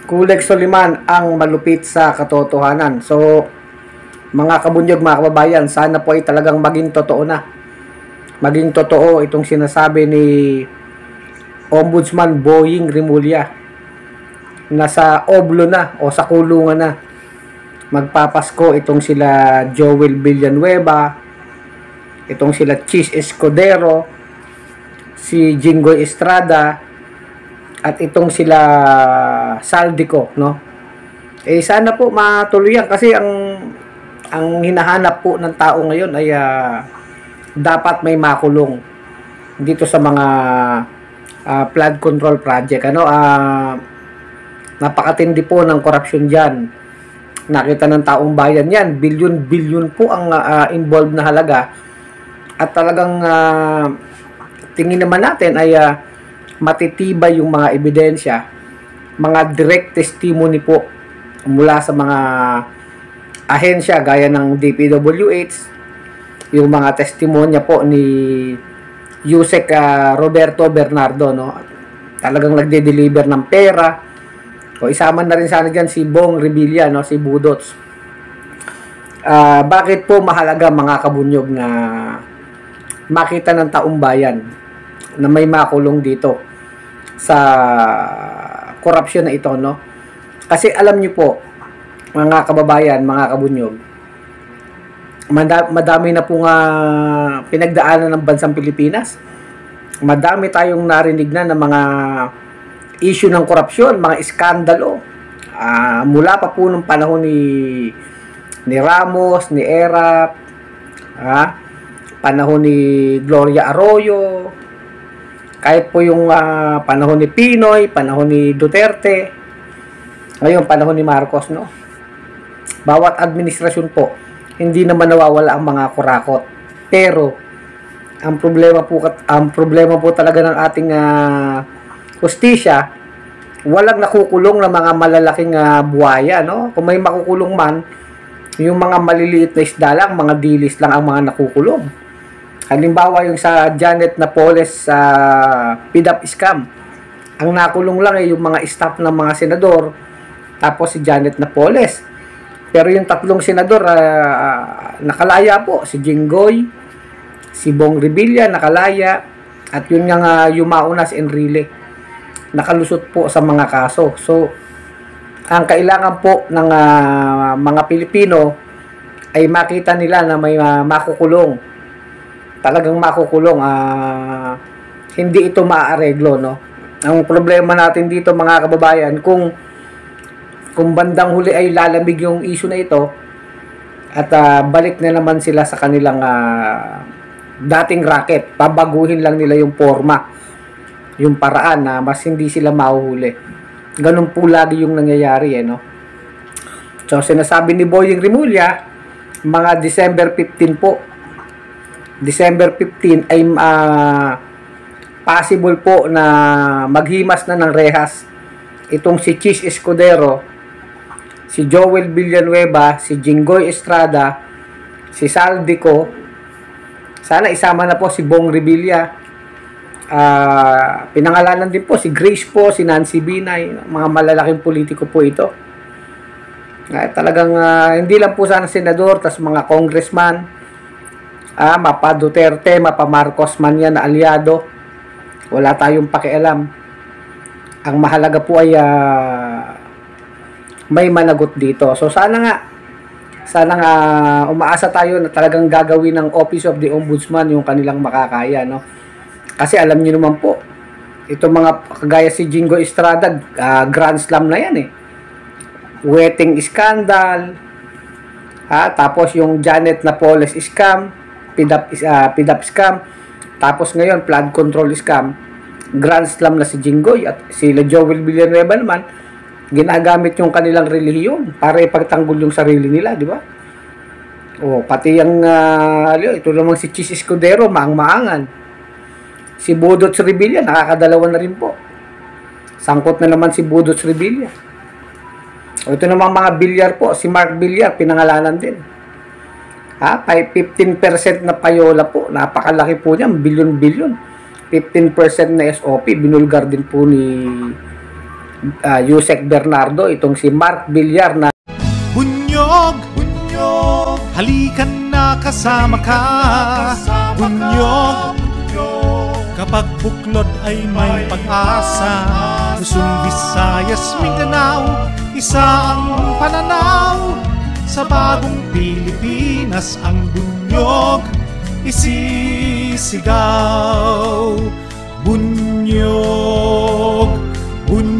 Kuleg Soliman ang malupit sa katotohanan. So, mga kabunyog, mga kababayan, sana po ay talagang maging totoo na. Maging totoo itong sinasabi ni Ombudsman Boying Rimulya. Nasa oblo na o sa kulungan na. Magpapasko itong sila Joel Villanueva, itong sila Chis Escudero, si Jinggoy Estrada, at itong sila Saldico, no? Sana po matuloy yan kasi ang hinahanap po ng tao ngayon ay dapat may makulong dito sa mga flood control project. Napakatindi po ng korupsyon diyan. Nakita ng taong bayan yan, bilyon-bilyon po ang involved na halaga, at talagang tingin naman natin ay matitibay yung mga ebidensya, mga direct testimony po mula sa mga ahensya gaya ng DPWH, yung mga testimonya po ni Yusek Roberto Bernardo, no? Talagang nagde-deliver ng pera. O isama na rin sana dyan si Bong Revilla, no? Si Budots. Bakit po mahalaga, mga kabunyog, na makita ng taong bayan na may makulong dito sa korupsyon na ito, no? Kasi alam niyo po, mga kababayan, mga kabunyog, madami na po nga pinagdaanan ng bansang Pilipinas. Madami tayong narinig na ng mga issue ng korupsyon, mga iskandalo. Mula pa po nung panahon ni Ramos, ni Erap, panahon ni Gloria Arroyo, kahit po yung panahon ni Pinoy, panahon ni Duterte, ngayon panahon ni Marcos, no? Bawat administrasyon po, hindi naman nawawala ang mga kurakot. Pero ang problema po talaga ng ating hustisya, walang nakukulong na mga malalaking buhaya, no? Kung may makukulong man, yung mga maliliit na isda lang, mga dilis lang ang mga nakukulong. Halimbawa yung sa Janet Napoles sa PDAP scam, ang nakulong lang ay yung mga staff ng mga senador, tapos si Janet Napoles. Pero yung tatlong senador nakalaya po, si Jinggoy, si Bong Revilla nakalaya, at yun nga yumauna si Enrile, nakalusot po sa mga kaso. So ang kailangan po ng mga Pilipino ay makita nila na may makukulong, talagang makukulong, hindi ito maaareglo, no? Ang problema natin dito, mga kababayan, kung bandang huli ay lalamig yung issue na ito at balik na naman sila sa kanilang dating racket, pabaguhin lang nila yung forma, yung paraan na mas hindi sila mahuhuli. Ganun po lagi yung nangyayari, no? So sinasabi ni Boying Rimulya, mga December 15 po, December 15 ay possible po na maghimas na ng rehas itong si Chis Escudero, si Joel Villanueva, si Jinggoy Estrada, si Saldico. Sana isama na po si Bong Revilla. Pinangalanan din po si Grace po, si Nancy Binay, mga malalaking politiko po ito. Talagang hindi lang po sana senador, tas mga congressman, mapa Duterte, mapa Marcos man yan na aliado, wala tayong pakialam. Ang mahalaga po ay may managot dito. So sana nga umaasa tayo na talagang gagawin ng Office of the Ombudsman yung kanilang makakaya, no? Kasi alam niyo naman po, itong mga kagaya si Jinggoy Estrada, grand slam na yan eh. Wedding scandal, tapos yung Janet Napoles scam, PDAP scam, tapos ngayon flood control scam, grand slam na si Jinggoy, at sila Joel Villanueva naman, ginagamit yung kanilang relihiyon para ipagtanggol yung sarili nila, di ba? Pati yung ito namang si Chis Escudero, maang-maangan. Si Budots Revilla, nakakadalawa na rin po. Sangkot na naman si Budots Revilla. Ito namang mga bilyar po, si Mark Villar, pinangalanan din. 15% na payola po, napakalaki po niya, bilyon-bilyon. 15% na SOP, binulgar din po ni Yusek Bernardo, itong si Mark Villar na Bunyog, bunyog, halikan na kasama ka. Bunyog, kapag buklod ay may pag-asa. Luzon, Visayas, Mindanao, isa ang pananaw. Sa bagong Pilipinas ang bunyog isisigaw. Bunyog, bunyog.